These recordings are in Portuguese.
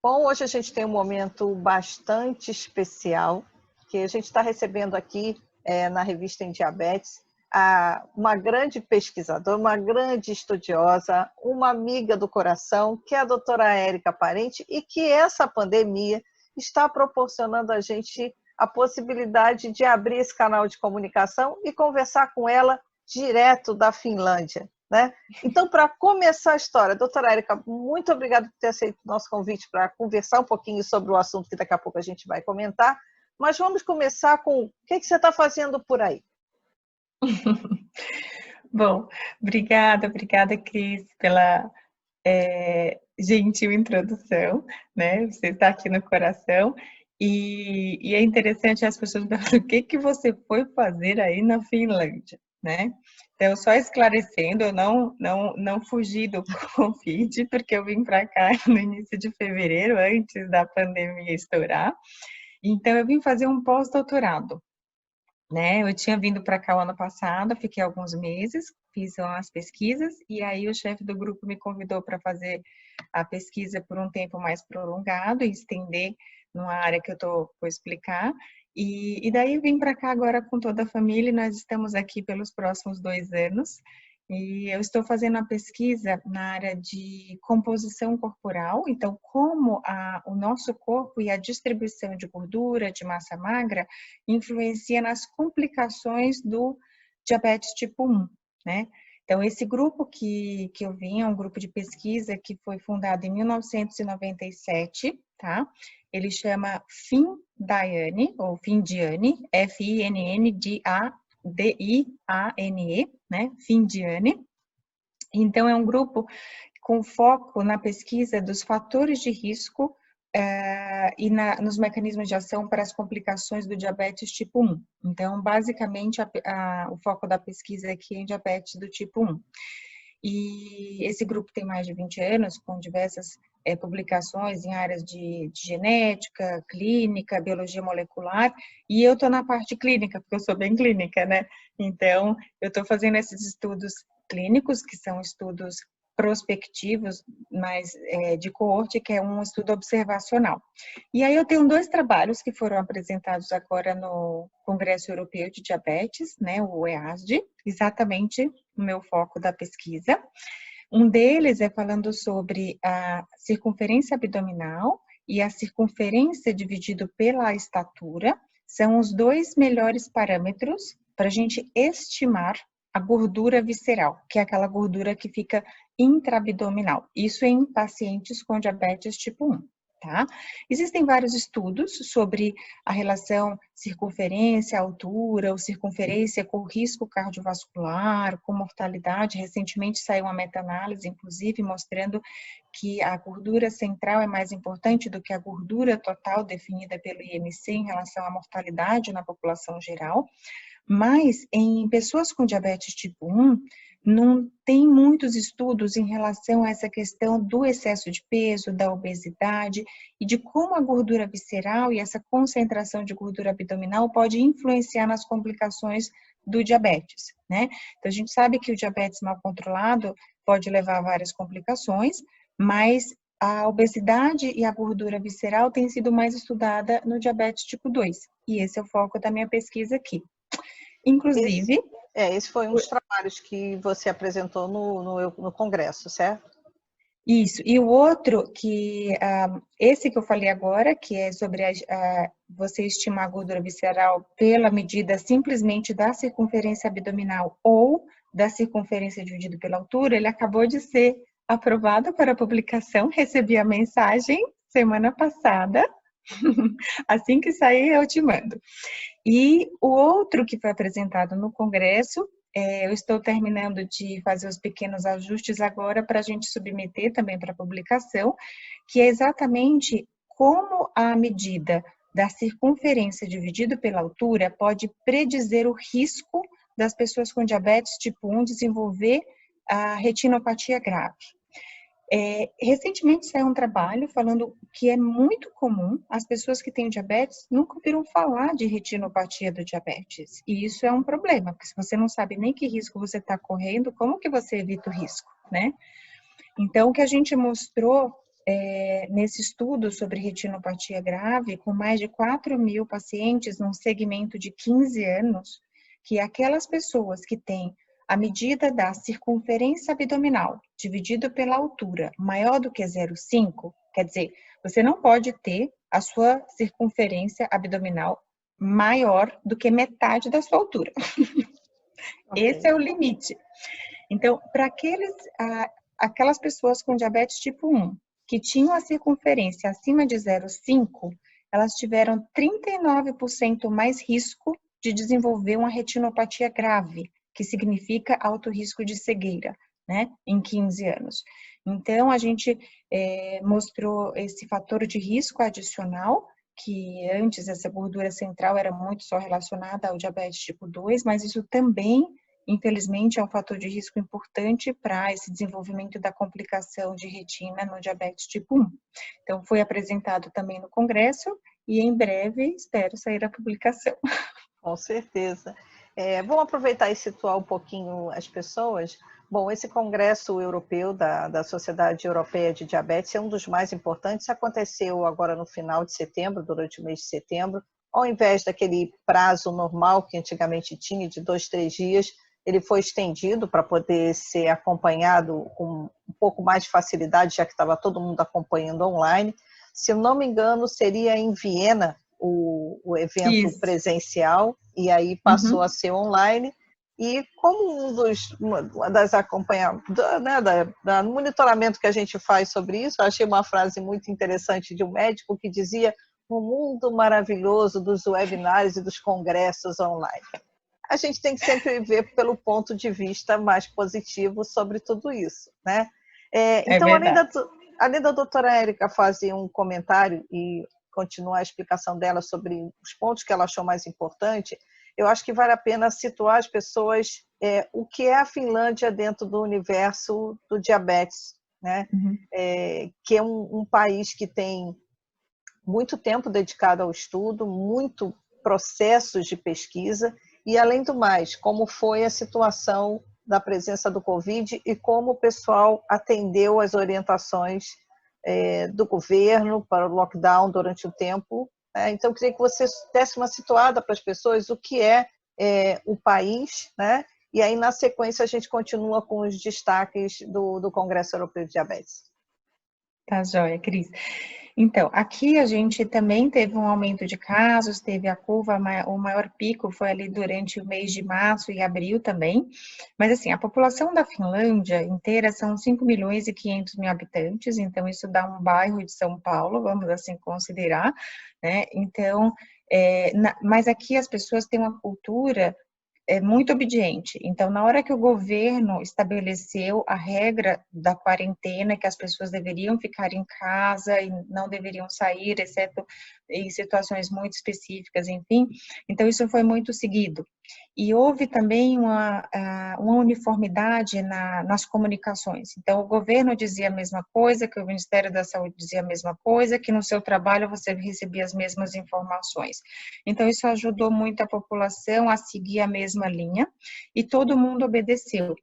Bom, hoje a gente tem um momento bastante especial, que a gente está recebendo aqui na revista Em Diabetes, uma grande pesquisadora, uma grande estudiosa, uma amiga do coração, que é a doutora Érica Parente, e que essa pandemia está proporcionando a gente a possibilidade de abrir esse canal de comunicação e conversar com ela direto da Finlândia, né? Então, para começar a história, doutora Érica, muito obrigada por ter aceito o nosso convite para conversar um pouquinho sobre o assunto que daqui a pouco a gente vai comentar, mas vamos começar com o que você está fazendo por aí? Bom, obrigada, Cris, pela gentil introdução, né? Você está aqui no coração e é interessante as pessoas perguntam o que você foi fazer aí na Finlândia, né? Então, só esclarecendo, eu não fugi do Covid, porque eu vim para cá no início de fevereiro, antes da pandemia estourar. Então, eu vim fazer um pós-doutorado, né? Eu tinha vindo para cá o ano passado, fiquei alguns meses, fiz umas pesquisas, e aí o chefe do grupo me convidou para fazer a pesquisa por um tempo mais prolongado e estender numa área que vou explicar. E daí vim para cá agora com toda a família, e nós estamos aqui pelos próximos 2 anos. E eu estou fazendo a pesquisa na área de composição corporal, então como o nosso corpo e a distribuição de gordura, de massa magra, influencia nas complicações do diabetes tipo 1, né? Então, esse grupo que eu vim é um grupo de pesquisa que foi fundado em 1997, tá? Ele chama FINDIANE, ou FINDIANE, FINNDIANE, né? FINDIANE. Então, é um grupo com foco na pesquisa dos fatores de risco e nos mecanismos de ação para as complicações do diabetes tipo 1. Então, basicamente, o foco da pesquisa aqui é em diabetes do tipo 1. E esse grupo tem mais de 20 anos, com diversas publicações em áreas de genética, clínica, biologia molecular, e eu estou na parte clínica, porque eu sou bem clínica, né? Então, eu estou fazendo esses estudos clínicos, que são estudos prospectivos, mas de coorte, que é um estudo observacional. E aí eu tenho 2 trabalhos que foram apresentados agora no Congresso Europeu de Diabetes, né, o EASD, exatamente o meu foco da pesquisa. Um deles é falando sobre a circunferência abdominal e a circunferência dividido pela estatura. São os 2 melhores parâmetros para a gente estimar a gordura visceral, que é aquela gordura que fica intraabdominal. Isso em pacientes com diabetes tipo 1. Tá? Existem vários estudos sobre a relação circunferência-altura ou circunferência com risco cardiovascular, com mortalidade. Recentemente saiu uma meta-análise, inclusive, mostrando que a gordura central é mais importante do que a gordura total definida pelo IMC em relação à mortalidade na população geral. Mas em pessoas com diabetes tipo 1, não tem muitos estudos em relação a essa questão do excesso de peso, da obesidade e de como a gordura visceral e essa concentração de gordura abdominal pode influenciar nas complicações do diabetes, né? Então, a gente sabe que o diabetes mal controlado pode levar a várias complicações, mas a obesidade e a gordura visceral têm sido mais estudada no diabetes tipo 2, e esse é o foco da minha pesquisa aqui. Inclusive... Esse foi um dos trabalhos que você apresentou no congresso, certo? Isso. E o outro, esse que eu falei agora, que é sobre você estimar a gordura visceral pela medida simplesmente da circunferência abdominal ou da circunferência dividida pela altura, ele acabou de ser aprovado para publicação, recebi a mensagem semana passada. Assim que sair, eu te mando. E o outro que foi apresentado no Congresso, eu estou terminando de fazer os pequenos ajustes agora para a gente submeter também para publicação, que é exatamente como a medida da circunferência dividido pela altura pode predizer o risco das pessoas com diabetes tipo 1 desenvolver a retinopatia grave. Recentemente saiu um trabalho falando que é muito comum as pessoas que têm diabetes nunca ouviram falar de retinopatia do diabetes. E isso é um problema, porque se você não sabe nem que risco você está correndo, como que você evita o risco, né? Então, o que a gente mostrou nesse estudo sobre retinopatia grave, com mais de 4.000 pacientes num segmento de 15 anos, que aquelas pessoas que têm a medida da circunferência abdominal dividido pela altura maior do que 0,5, quer dizer, você não pode ter a sua circunferência abdominal maior do que metade da sua altura. Okay. Esse é o limite. Então, para aquelas pessoas com diabetes tipo 1, que tinham a circunferência acima de 0,5, elas tiveram 39% mais risco de desenvolver uma retinopatia grave, que significa alto risco de cegueira, né, em 15 anos. Então, a gente mostrou esse fator de risco adicional, que antes essa gordura central era muito só relacionada ao diabetes tipo 2, mas isso também, infelizmente, é um fator de risco importante para esse desenvolvimento da complicação de retina no diabetes tipo 1. Então, foi apresentado também no Congresso e em breve espero sair a publicação. Com certeza. Vamos aproveitar e situar um pouquinho as pessoas. Bom, esse Congresso Europeu da Sociedade Europeia de Diabetes é um dos mais importantes. Aconteceu agora no final de setembro, durante o mês de setembro. Ao invés daquele prazo normal que antigamente tinha, de 2, 3 dias, ele foi estendido para poder ser acompanhado com um pouco mais de facilidade, já que estava todo mundo acompanhando online. Se eu não me engano, seria em Viena o evento presencial, e aí passou a ser online. E como uma das acompanhamentos, né, do monitoramento que a gente faz sobre isso, eu achei uma frase muito interessante de um médico que dizia: o mundo maravilhoso dos webinários e dos congressos online. A gente tem que sempre ver pelo ponto de vista mais positivo sobre tudo isso, né? Então, além da doutora Érica fazer um comentário e continuar a explicação dela sobre os pontos que ela achou mais importante, eu acho que vale a pena situar as pessoas o que é a Finlândia dentro do universo do diabetes, né? Que é um país que tem muito tempo dedicado ao estudo, muito processos de pesquisa e, além do mais, como foi a situação da presença do Covid e como o pessoal atendeu as orientações do governo para o lockdown durante o tempo. Então, eu queria que você desse uma situada para as pessoas o que é o país, né? E aí, na sequência, a gente continua com os destaques do Congresso Europeu de Diabetes. Tá joia, Cris. Então, aqui a gente também teve um aumento de casos, teve a curva, o maior pico foi ali durante o mês de março e abril também, mas assim, a população da Finlândia inteira são 5.500.000 habitantes, então isso dá um bairro de São Paulo, vamos assim considerar, né? Então, mas aqui as pessoas têm uma cultura muito obediente. Então, na hora que o governo estabeleceu a regra da quarentena, que as pessoas deveriam ficar em casa e não deveriam sair, exceto em situações muito específicas, enfim, então isso foi muito seguido. E houve também uma uniformidade nas comunicações. Então, o governo dizia a mesma coisa, que o Ministério da Saúde dizia a mesma coisa, que no seu trabalho você recebia as mesmas informações. Então, isso ajudou muito a população a seguir a mesma linha e todo mundo obedeceu.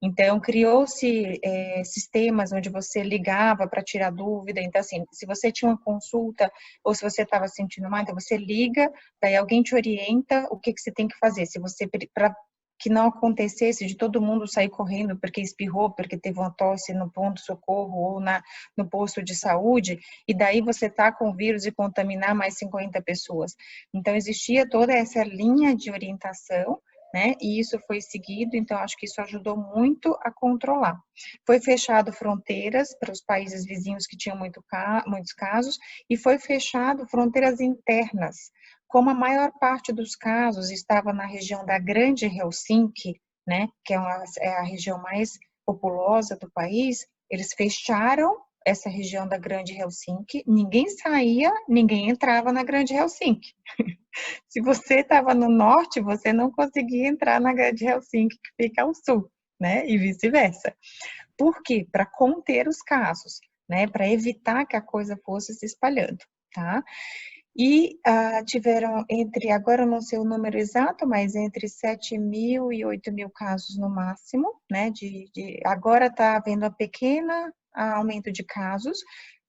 Então, criou-se sistemas onde você ligava para tirar dúvida. Então, assim, se você tinha uma consulta ou se você estava sentindo mal, então você liga, daí alguém te orienta o que você tem que fazer. Se você, para que não acontecesse de todo mundo sair correndo porque espirrou, porque teve uma tosse no ponto-socorro ou no posto de saúde, e daí você está com o vírus e contaminar mais 50 pessoas. Então, existia toda essa linha de orientação, né? E isso foi seguido, então acho que isso ajudou muito a controlar. Foi fechado fronteiras para os países vizinhos que tinham muitos casos e foi fechado fronteiras internas. Como a maior parte dos casos estava na região da Grande Helsinki, né? Que é a região mais populosa do país, eles fecharam essa região da Grande Helsinki, ninguém saía, ninguém entrava na Grande Helsinki. Se você estava no norte, você não conseguia entrar na Grande Helsinki, que fica ao sul, né? E vice-versa. Por quê? Para conter os casos, né? Para evitar que a coisa fosse se espalhando, tá? E tiveram agora eu não sei o número exato, mas entre 7.000 e 8.000 casos no máximo, né? Agora está havendo um pequeno aumento de casos,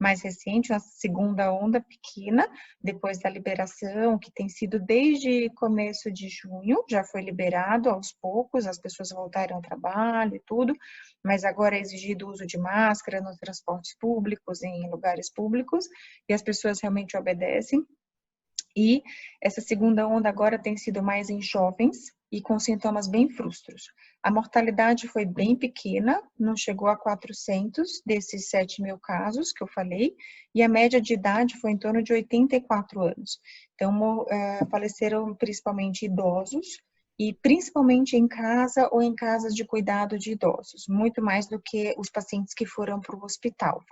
mais recente, uma segunda onda pequena, depois da liberação, que tem sido desde começo de junho, já foi liberado aos poucos, as pessoas voltaram ao trabalho e tudo, mas agora é exigido o uso de máscara nos transportes públicos, em lugares públicos, e as pessoas realmente obedecem. E essa segunda onda agora tem sido mais em jovens e com sintomas bem frustros. A mortalidade foi bem pequena, não chegou a 400 desses 7.000 casos que eu falei, e a média de idade foi em torno de 84 anos. Então, faleceram principalmente idosos, e principalmente em casa ou em casas de cuidado de idosos, muito mais do que os pacientes que foram para o hospital.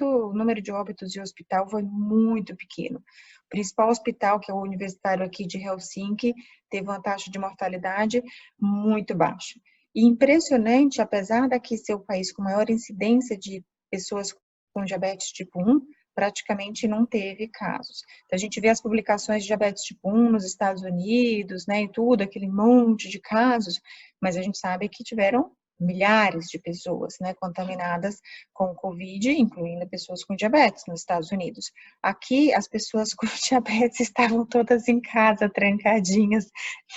O número de óbitos de hospital foi muito pequeno. O principal hospital, que é o universitário aqui de Helsinki, teve uma taxa de mortalidade muito baixa. E impressionante, apesar daqui ser o país com maior incidência de pessoas com diabetes tipo 1, praticamente não teve casos. Então, a gente vê as publicações de diabetes tipo 1 nos Estados Unidos, né, e tudo, aquele monte de casos, mas a gente sabe que tiveram milhares de pessoas, né, contaminadas com Covid, incluindo pessoas com diabetes nos Estados Unidos. Aqui, as pessoas com diabetes estavam todas em casa, trancadinhas,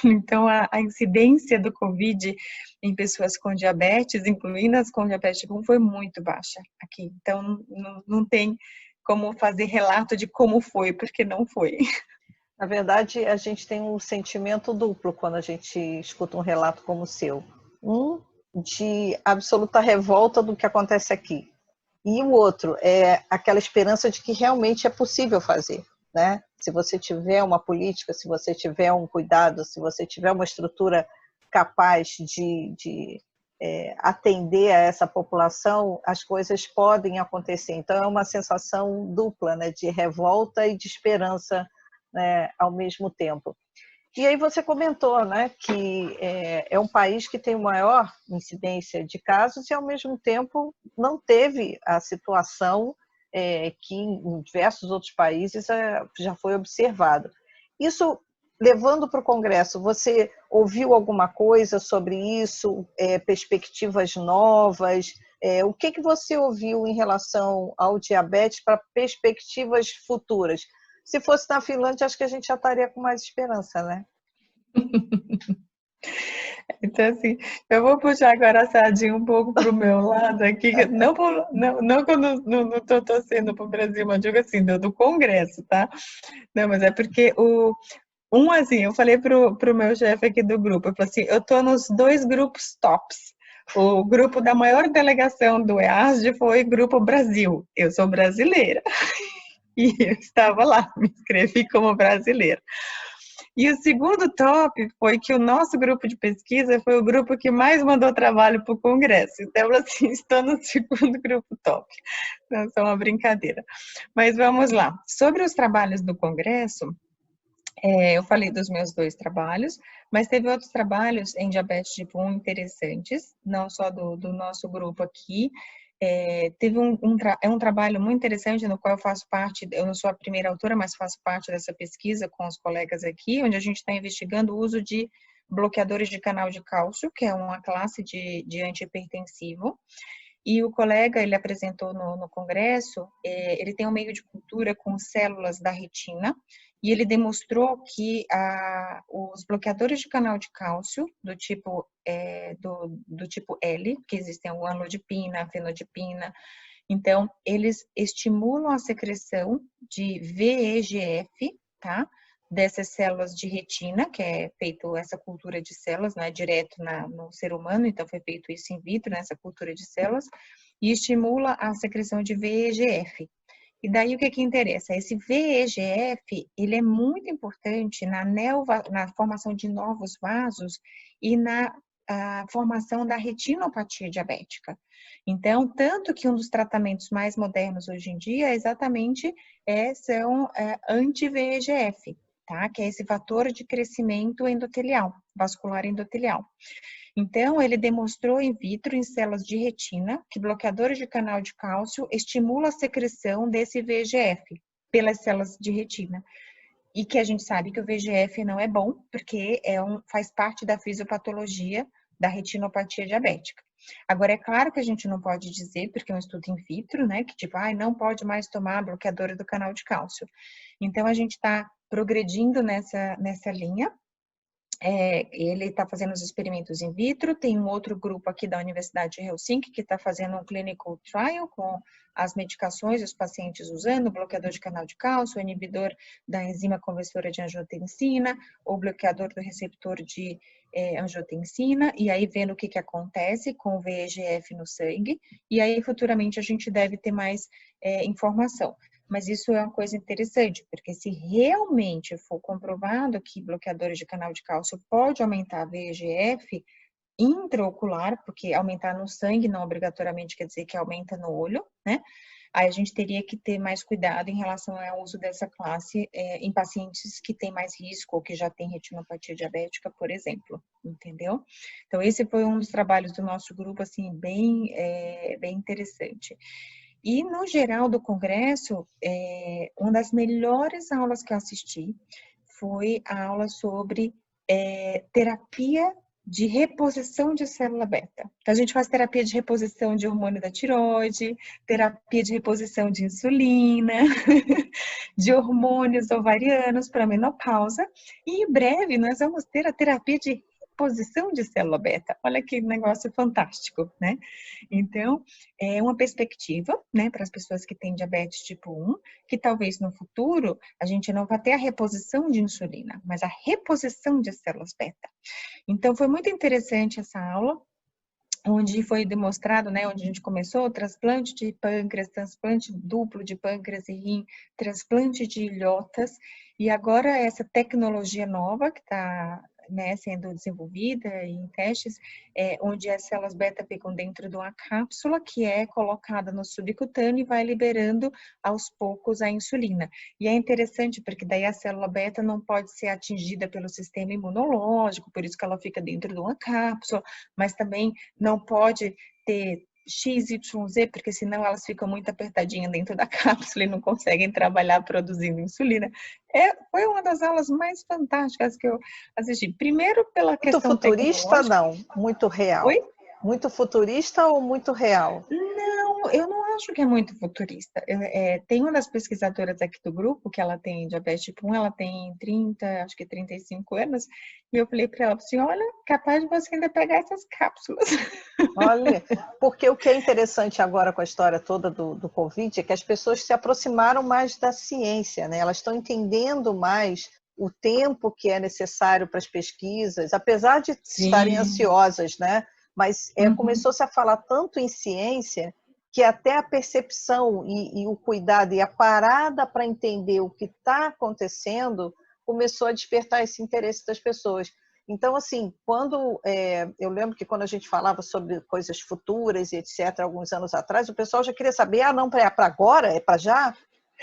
então a incidência do Covid em pessoas com diabetes, incluindo as com diabetes tipo 1, foi muito baixa aqui. Então, não tem como fazer relato de como foi, porque não foi. Na verdade, a gente tem um sentimento duplo quando a gente escuta um relato como o seu. Um, de absoluta revolta do que acontece aqui. E o outro é aquela esperança de que realmente é possível fazer, né? Se você tiver uma política, se você tiver um cuidado, se você tiver uma estrutura capaz de atender a essa população, as coisas podem acontecer. Então, é uma sensação dupla, né, de revolta e de esperança, né, ao mesmo tempo. E aí você comentou, né, que é um país que tem maior incidência de casos e, ao mesmo tempo, não teve a situação que em diversos outros países já foi observado. Isso, levando para o Congresso, você ouviu alguma coisa sobre isso, perspectivas novas? O que você ouviu em relação ao diabetes para perspectivas futuras? Se fosse na Finlândia, acho que a gente já estaria com mais esperança, né? Então, assim, eu vou puxar agora a sardinha um pouco para o meu lado aqui, não que eu não estou torcendo para o Brasil, mas digo assim, do Congresso, tá? Não, mas é porque assim, eu falei pro meu chefe aqui do grupo, eu falei assim, eu tô nos 2 grupos tops. O grupo da maior delegação do EASD foi o Grupo Brasil. Eu sou brasileira. E eu estava lá, me inscrevi como brasileira. E o segundo top foi que o nosso grupo de pesquisa foi o grupo que mais mandou trabalho para o Congresso. Então, assim, estou no segundo grupo top. Não, é uma brincadeira. Mas vamos lá. Sobre os trabalhos do Congresso, eu falei dos meus 2 trabalhos, mas teve outros trabalhos em diabetes tipo 1 interessantes, não só do nosso grupo aqui. Teve um trabalho muito interessante no qual eu faço parte, eu não sou a primeira autora, mas faço parte dessa pesquisa com os colegas aqui, onde a gente está investigando o uso de bloqueadores de canal de cálcio, que é uma classe de antihipertensivo. E o colega, ele apresentou no congresso, ele tem um meio de cultura com células da retina, e ele demonstrou que os bloqueadores de canal de cálcio, do tipo L, que existem a amlodipina, a fenodipina, então, eles estimulam a secreção de VEGF, tá? Dessas células de retina, que é feito essa cultura de células, não é direto no ser humano, então foi feito isso in vitro, nessa cultura de células, e estimula a secreção de VEGF. E daí o que interessa? Esse VEGF, ele é muito importante na formação de novos vasos e na formação da retinopatia diabética. Então, tanto que um dos tratamentos mais modernos hoje em dia exatamente são anti-VEGF, tá? Que é esse fator de crescimento endotelial, vascular endotelial. Então, ele demonstrou in vitro, em células de retina, que bloqueadores de canal de cálcio estimulam a secreção desse VEGF pelas células de retina. E que a gente sabe que o VEGF não é bom, porque faz parte da fisiopatologia da retinopatia diabética. Agora, é claro que a gente não pode dizer, porque é um estudo in vitro, né, que tipo, não pode mais tomar bloqueadores do canal de cálcio. Então, a gente está progredindo nessa linha. Ele está fazendo os experimentos in vitro, tem um outro grupo aqui da Universidade de Helsinki que está fazendo um clinical trial com as medicações, os pacientes usando o bloqueador de canal de cálcio, o inibidor da enzima conversora de angiotensina, ou bloqueador do receptor de angiotensina, e aí vendo o que acontece com o VEGF no sangue, e aí futuramente a gente deve ter mais informação. Mas isso é uma coisa interessante, porque se realmente for comprovado que bloqueadores de canal de cálcio pode aumentar a VEGF intraocular, porque aumentar no sangue não obrigatoriamente quer dizer que aumenta no olho, né? Aí a gente teria que ter mais cuidado em relação ao uso dessa classe em pacientes que têm mais risco ou que já têm retinopatia diabética, por exemplo, entendeu? Então, esse foi um dos trabalhos do nosso grupo, assim, bem interessante. E, no geral do congresso, uma das melhores aulas que eu assisti foi a aula sobre terapia de reposição de célula beta. Então, a gente faz terapia de reposição de hormônio da tireoide, terapia de reposição de insulina, de hormônios ovarianos para menopausa, e em breve nós vamos ter a terapia de reposição de célula beta. Olha que negócio fantástico, né? Então, é uma perspectiva, né, para as pessoas que têm diabetes tipo 1, que talvez no futuro a gente não vá ter a reposição de insulina, mas a reposição de células beta. Então, foi muito interessante essa aula, onde foi demonstrado, né, onde a gente começou, transplante de pâncreas, transplante duplo de pâncreas e rim, transplante de ilhotas, e agora essa tecnologia nova que está, né, sendo desenvolvida em testes, onde as células beta ficam dentro de uma cápsula que é colocada no subcutâneo e vai liberando aos poucos a insulina. E é interessante porque daí a célula beta não pode ser atingida pelo sistema imunológico, por isso que ela fica dentro de uma cápsula, mas também não pode ter X, Y, Z, porque senão elas ficam muito apertadinhas dentro da cápsula e não conseguem trabalhar produzindo insulina. Foi uma das aulas mais fantásticas que eu assisti. Primeiro pela questão futurista, tecnológica. não, muito real. Oi? Muito futurista ou muito real? Não, eu não acho que é muito futurista. Tem uma das pesquisadoras aqui do grupo, que ela tem diabetes tipo 1, ela tem 30, acho que 35 anos, e eu falei para ela assim, olha, capaz de você ainda pegar essas cápsulas. Olha, porque o que é interessante agora com a história toda do Covid é que as pessoas se aproximaram mais da ciência, né? Elas estão entendendo mais o tempo que é necessário para as pesquisas, apesar de estarem Sim. ansiosas, né? Mas começou-se a falar tanto em ciência que até a percepção e o cuidado e a parada para entender o que está acontecendo começou a despertar esse interesse das pessoas. Então, assim, eu lembro que quando a gente falava sobre coisas futuras e etc., alguns anos atrás, o pessoal já queria saber, não é para agora, é para já?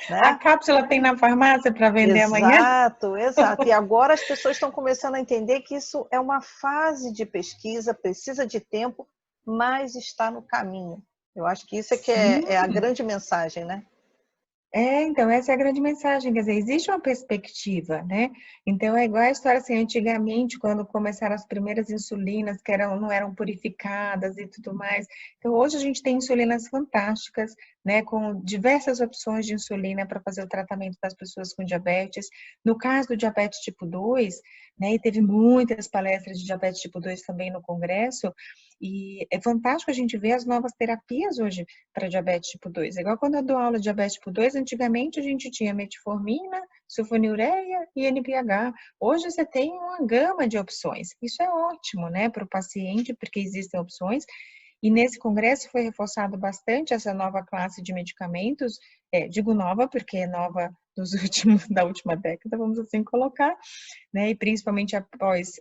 Né? A cápsula tem na farmácia para vender amanhã? Exato. E agora as pessoas estão começando a entender que isso é uma fase de pesquisa, precisa de tempo, mas está no caminho. Eu acho que isso é a grande mensagem, né? Então, essa é a grande mensagem, quer dizer, existe uma perspectiva, né? Então, é igual a história, assim, antigamente, quando começaram as primeiras insulinas, que não eram purificadas e tudo mais. Então, hoje a gente tem insulinas fantásticas, né, com diversas opções de insulina para fazer o tratamento das pessoas com diabetes. No caso do diabetes tipo 2, né, e teve muitas palestras de diabetes tipo 2 também no congresso, e é fantástico a gente ver as novas terapias hoje para diabetes tipo 2. É igual quando eu dou aula de diabetes tipo 2, antigamente a gente tinha metformina, sulfonilureia e NPH. Hoje você tem uma gama de opções. Isso é ótimo, né, para o paciente, porque existem opções. E nesse congresso foi reforçado bastante essa nova classe de medicamentos, digo nova porque é nova da última década, vamos assim colocar, né? E principalmente após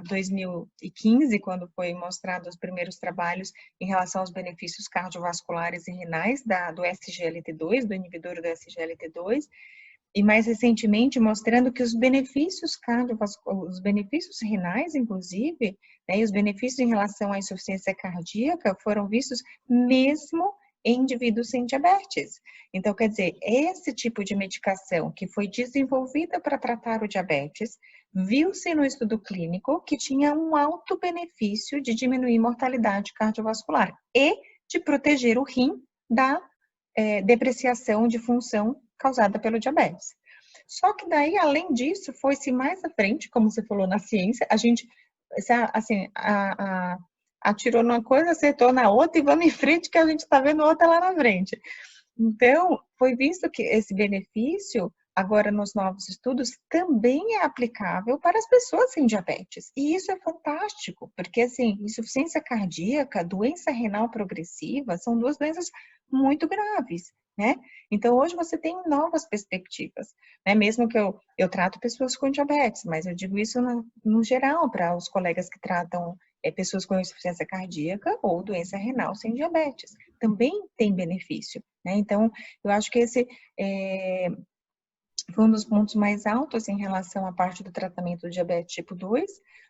2015, quando foi mostrado os primeiros trabalhos em relação aos benefícios cardiovasculares e renais do SGLT2, do inibidor do SGLT2, e mais recentemente mostrando que os benefícios os benefícios renais, inclusive, né, e os benefícios em relação à insuficiência cardíaca foram vistos mesmo em indivíduos sem diabetes. Então, quer dizer, esse tipo de medicação que foi desenvolvida para tratar o diabetes, viu-se no estudo clínico que tinha um alto benefício de diminuir mortalidade cardiovascular e de proteger o rim da depreciação de função causada pelo diabetes. Só que daí, além disso, foi-se mais à frente, como você falou na ciência, a gente, assim, atirou numa coisa, acertou na outra e vamos em frente que a gente está vendo outra lá na frente. Então, foi visto que esse benefício, agora nos novos estudos, também é aplicável para as pessoas sem diabetes. E isso é fantástico, porque, assim, insuficiência cardíaca, doença renal progressiva, são duas doenças muito graves, né? Então, hoje você tem novas perspectivas, né? Mesmo que eu trato pessoas com diabetes, mas eu digo isso no geral para os colegas que tratam pessoas com insuficiência cardíaca ou doença renal sem diabetes. Também tem benefício, né? Então, eu acho que esse foi um dos pontos mais altos em relação à parte do tratamento do diabetes tipo 2.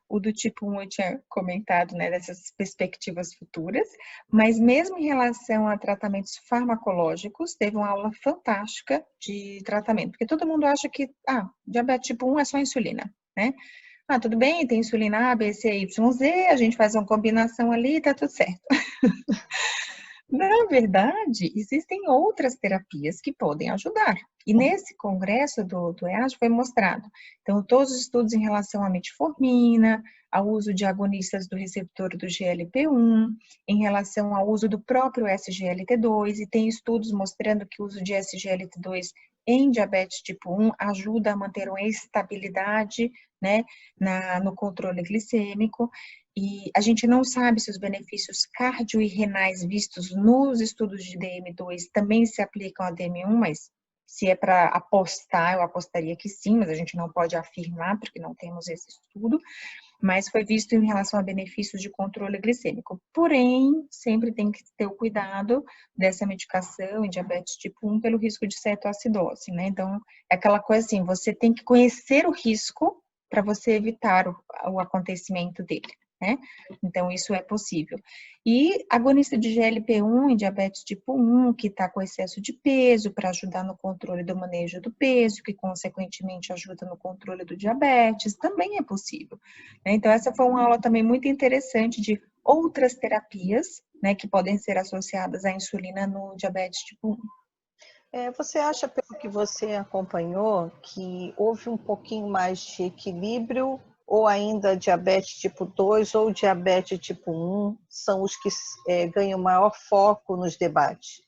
O do tipo 1 eu tinha comentado, né, dessas perspectivas futuras, mas mesmo em relação a tratamentos farmacológicos, teve uma aula fantástica de tratamento, porque todo mundo acha que, diabetes tipo 1 é só insulina, né? Tudo bem, tem insulina A, B, C, Y, Z, a gente faz uma combinação ali e tá tudo certo. Na verdade, existem outras terapias que podem ajudar. E nesse congresso do EASD foi mostrado. Então, todos os estudos em relação à metformina, ao uso de agonistas do receptor do GLP-1, em relação ao uso do próprio SGLT2, e tem estudos mostrando que o uso de SGLT2 em diabetes tipo 1 ajuda a manter uma estabilidade, né, no controle glicêmico. E a gente não sabe se os benefícios cardio e renais vistos nos estudos de DM2 também se aplicam a DM1, mas se é para apostar, eu apostaria que sim, mas a gente não pode afirmar porque não temos esse estudo. Mas foi visto em relação a benefícios de controle glicêmico. Porém, sempre tem que ter o cuidado dessa medicação em diabetes tipo 1 pelo risco de cetoacidose, né? Então, é aquela coisa assim, você tem que conhecer o risco para você evitar o acontecimento dele, né? Então, isso é possível. E agonista de GLP-1 em diabetes tipo 1, que está com excesso de peso, para ajudar no controle do manejo do peso, que consequentemente ajuda no controle do diabetes, também é possível. Então, essa foi uma aula também muito interessante de outras terapias, né, que podem ser associadas à insulina no diabetes tipo 1. Você acha, pelo que você acompanhou, que houve um pouquinho mais de equilíbrio ou ainda diabetes tipo 2 ou diabetes tipo 1 são os que ganham maior foco nos debates?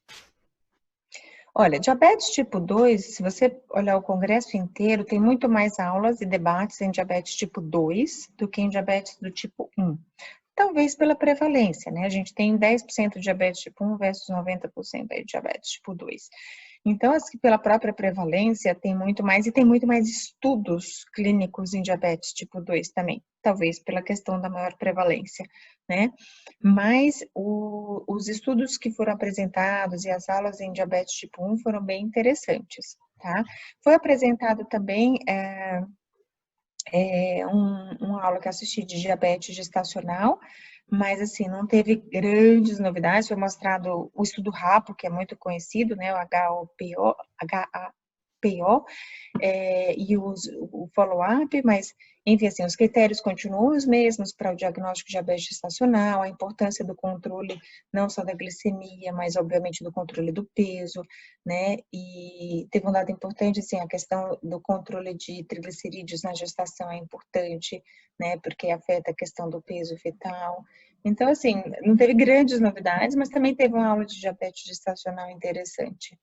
Olha, diabetes tipo 2, se você olhar o congresso inteiro, tem muito mais aulas e debates em diabetes tipo 2 do que em diabetes do tipo 1. Talvez pela prevalência, né? A gente tem 10% de diabetes tipo 1 versus 90% de diabetes tipo 2. Então, assim, pela própria prevalência, tem muito mais, e tem muito mais estudos clínicos em diabetes tipo 2 também, talvez pela questão da maior prevalência, né? Mas os estudos que foram apresentados e as aulas em diabetes tipo 1 foram bem interessantes, tá? Foi apresentado também uma aula que eu assisti de diabetes gestacional, mas assim, não teve grandes novidades, foi mostrado o estudo RAPO, que é muito conhecido, né, o HAPO, e o follow-up, mas, enfim, assim, os critérios continuam os mesmos para o diagnóstico de diabetes gestacional, a importância do controle, não só da glicemia, mas, obviamente, do controle do peso, né, e teve um dado importante, assim, a questão do controle de triglicerídeos na gestação é importante, né, porque afeta a questão do peso fetal. Então, assim, não teve grandes novidades, mas também teve uma aula de diabetes gestacional interessante.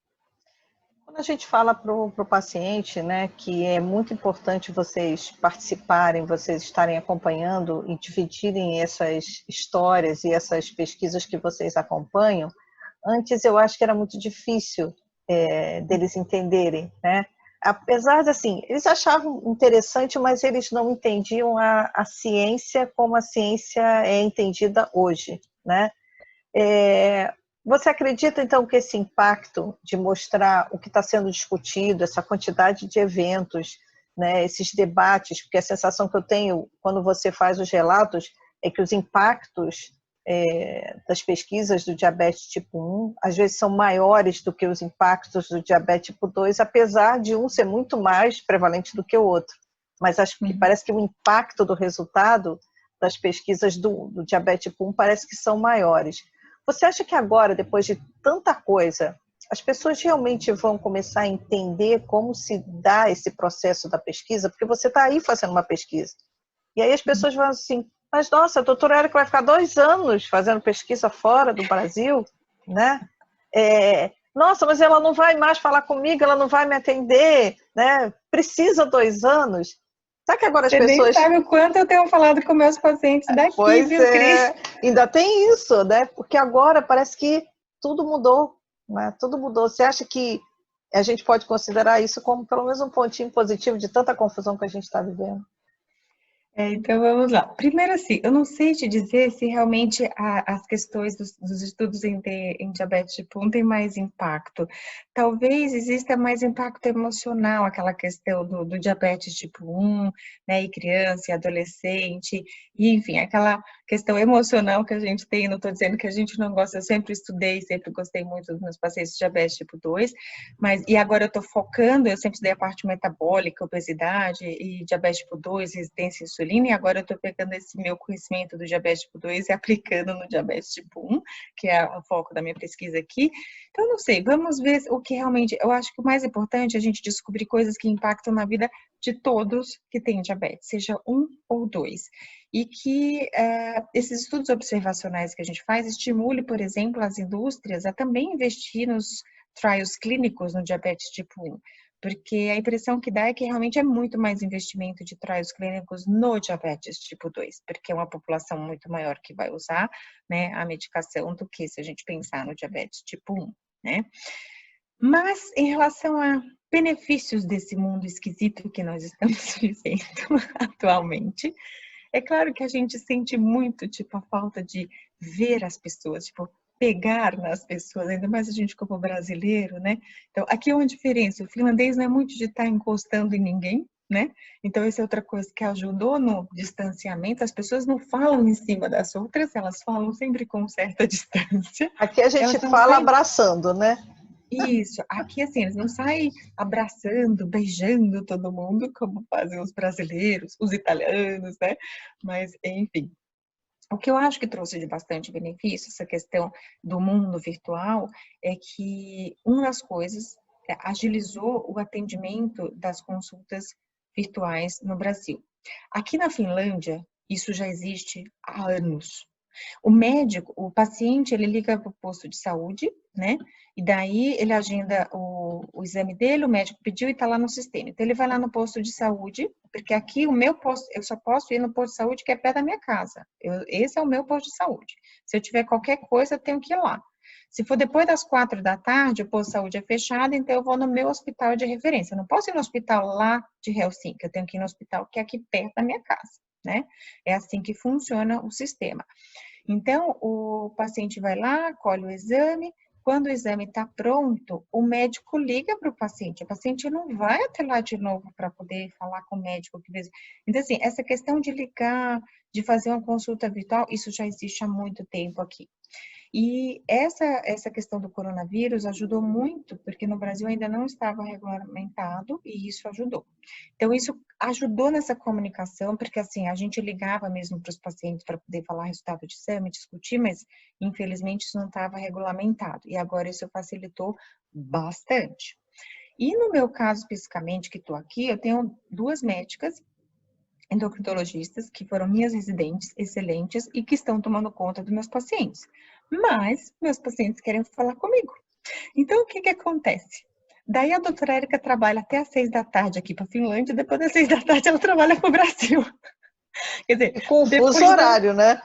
Quando a gente fala para o paciente, né, que é muito importante vocês participarem, vocês estarem acompanhando e dividirem essas histórias e essas pesquisas que vocês acompanham, antes eu acho que era muito difícil deles entenderem, né? Apesar de, assim, eles achavam interessante, mas eles não entendiam a ciência como a ciência é entendida hoje, né? Você acredita, então, que esse impacto de mostrar o que está sendo discutido, essa quantidade de eventos, né, esses debates, porque a sensação que eu tenho quando você faz os relatos é que os impactos das pesquisas do diabetes tipo 1, às vezes são maiores do que os impactos do diabetes tipo 2, apesar de um ser muito mais prevalente do que o outro. mas acho que parece que o impacto do resultado das pesquisas do diabetes tipo 1 parece que são maiores. Você acha que agora, depois de tanta coisa, as pessoas realmente vão começar a entender como se dá esse processo da pesquisa? Porque você está aí fazendo uma pesquisa. E aí as pessoas vão assim, mas nossa, a doutora Érica vai ficar 2 anos fazendo pesquisa fora do Brasil, né? Nossa, mas ela não vai mais falar comigo, ela não vai me atender, né? Precisa 2 anos. Será que agora as Você nem pessoas... sabe o quanto eu tenho falado com meus pacientes daqui, Pois viu, Cris? ainda tem isso, né? Porque agora parece que tudo mudou, né? Tudo mudou. Você acha que a gente pode considerar isso como pelo menos um pontinho positivo de tanta confusão que a gente está vivendo? Então vamos lá. Primeiro, assim, eu não sei te dizer se realmente as questões dos estudos em diabetes tipo 1 têm mais impacto. Talvez exista mais impacto emocional, aquela questão do diabetes tipo 1, né, e criança e adolescente, e, enfim, aquela questão emocional que a gente tem. Não estou dizendo que a gente não gosta, eu sempre estudei, sempre gostei muito dos meus pacientes de diabetes tipo 2, e agora eu estou focando, eu sempre estudei a parte metabólica, obesidade e diabetes tipo 2, resistência à insulina, e agora eu estou pegando esse meu conhecimento do diabetes tipo 2 e aplicando no diabetes tipo 1, que é o foco da minha pesquisa aqui. Então, não sei, vamos ver o que realmente... Eu acho que o mais importante é a gente descobrir coisas que impactam na vida de todos que têm diabetes, seja 1 ou 2. E que esses estudos observacionais que a gente faz estimule, por exemplo, as indústrias a também investir nos trials clínicos no diabetes tipo 1. Porque a impressão que dá é que realmente é muito mais investimento de trials clínicos no diabetes tipo 2, porque é uma população muito maior que vai usar, né, a medicação do que se a gente pensar no diabetes tipo 1, né? Mas em relação a benefícios desse mundo esquisito que nós estamos vivendo atualmente, é claro que a gente sente muito, tipo, a falta de ver as pessoas, tipo, pegar nas pessoas, ainda mais a gente como brasileiro, né? Então, aqui é uma diferença, o finlandês não é muito de estar encostando em ninguém, né? Então, essa é outra coisa que ajudou no distanciamento, as pessoas não falam em cima das outras, elas falam sempre com certa distância. Aqui a gente Elas não fala saem... abraçando, né? Isso, aqui assim, eles não saem abraçando, beijando todo mundo, como fazem os brasileiros, os italianos, né? Mas, enfim. O que eu acho que trouxe de bastante benefício, essa questão do mundo virtual, é que uma das coisas agilizou o atendimento das consultas virtuais no Brasil. Aqui na Finlândia, isso já existe há anos. O médico, o paciente, ele liga para o posto de saúde, né? E daí ele agenda o exame dele, o médico pediu e está lá no sistema. Então ele vai lá no posto de saúde, porque aqui o meu posto, eu só posso ir no posto de saúde que é perto da minha casa. Esse é o meu posto de saúde. Se eu tiver qualquer coisa, eu tenho que ir lá. Se for depois das 4 da tarde, o posto de saúde é fechado, então eu vou no meu hospital de referência. Eu não posso ir no hospital lá de Helsinki, eu tenho que ir no hospital que é aqui perto da minha casa, né? É assim que funciona o sistema. Então, o paciente vai lá, colhe o exame. Quando o exame está pronto, o médico liga para o paciente. O paciente não vai até lá de novo para poder falar com o médico. Então, assim, essa questão de ligar, de fazer uma consulta virtual, isso já existe há muito tempo aqui. E essa questão do coronavírus ajudou muito, porque no Brasil ainda não estava regulamentado e isso ajudou. Então, isso ajudou nessa comunicação, porque assim, a gente ligava mesmo para os pacientes para poder falar resultado de exame, discutir, mas infelizmente isso não estava regulamentado. E agora isso facilitou bastante. E no meu caso especificamente, que estou aqui, eu tenho 2 médicas endocrinologistas, que foram minhas residentes excelentes e que estão tomando conta dos meus pacientes. Mas meus pacientes querem falar comigo. Então, o que que acontece? Daí a doutora Érica trabalha até às 6 da tarde aqui para a Finlândia, e depois das 6 da tarde ela trabalha para o Brasil. Quer dizer, E com o fuso depois da... horário, né?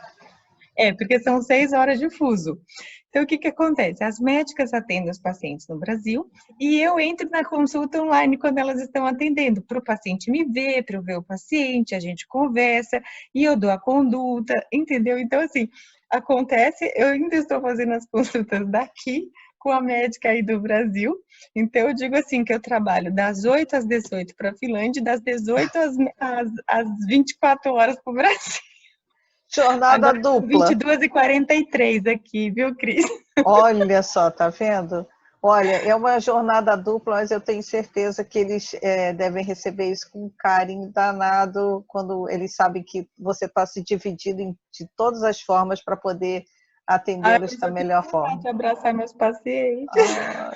porque são 6 horas de fuso. Então, o que que acontece? As médicas atendem os pacientes no Brasil e eu entro na consulta online quando elas estão atendendo, para o paciente me ver, para eu ver o paciente, a gente conversa e eu dou a conduta, entendeu? Então, assim, acontece, eu ainda estou fazendo as consultas daqui com a médica aí do Brasil, então eu digo assim, que eu trabalho das 8 às 18 para a Finlândia e das 18 às 24 horas para o Brasil. Jornada Agora são dupla. 22h43 aqui, viu, Cris? Olha só, tá vendo? Olha, é uma jornada dupla, mas eu tenho certeza que eles devem receber isso com um carinho danado quando eles sabem que você está se dividindo de todas as formas para poder Ai, atendê-los mas da eu tenho melhor vontade forma. de abraçar meus pacientes.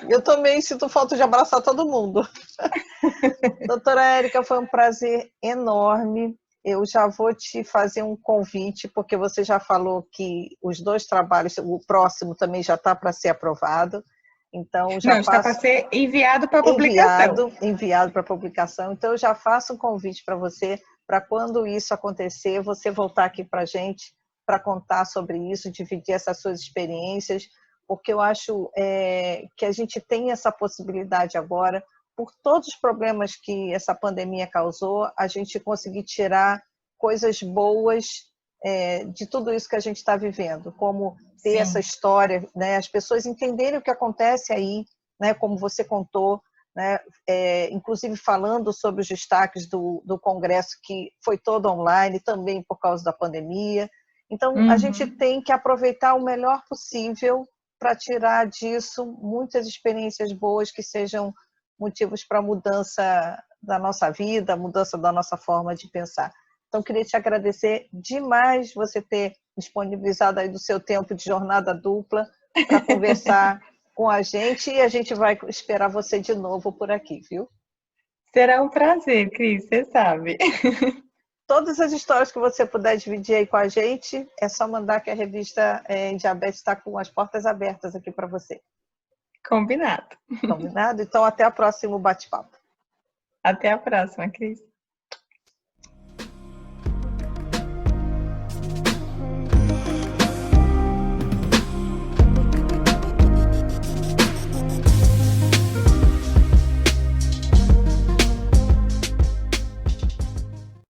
Eu também sinto falta de abraçar todo mundo. Doutora Érica, foi um prazer enorme. Eu já vou te fazer um convite, porque você já falou que os dois trabalhos, o próximo também já está para ser aprovado. Então, já Não, está para faço ser enviado para publicação. enviado para publicação. Então, eu já faço um convite para você, para quando isso acontecer, você voltar aqui para a gente, para contar sobre isso, dividir essas suas experiências, porque eu acho que a gente tem essa possibilidade agora, por todos os problemas que essa pandemia causou, a gente conseguir tirar coisas boas de tudo isso que a gente está vivendo, como ter essa Sim. história, né, as pessoas entenderem o que acontece aí, né, como você contou, né, inclusive falando sobre os destaques do Congresso, que foi todo online, também por causa da pandemia. Então, a gente Uhum. tem que aproveitar o melhor possível para tirar disso muitas experiências boas que sejam motivos para mudança da nossa vida, mudança da nossa forma de pensar. Então, queria te agradecer demais você ter disponibilizado aí do seu tempo de jornada dupla para conversar com a gente e a gente vai esperar você de novo por aqui, viu? Será um prazer, Cris, você sabe. Todas as histórias que você puder dividir aí com a gente, é só mandar que a revista Diabetes está com as portas abertas aqui para você. Combinado. Combinado? Então, até o próximo bate-papo. Até a próxima, Cris.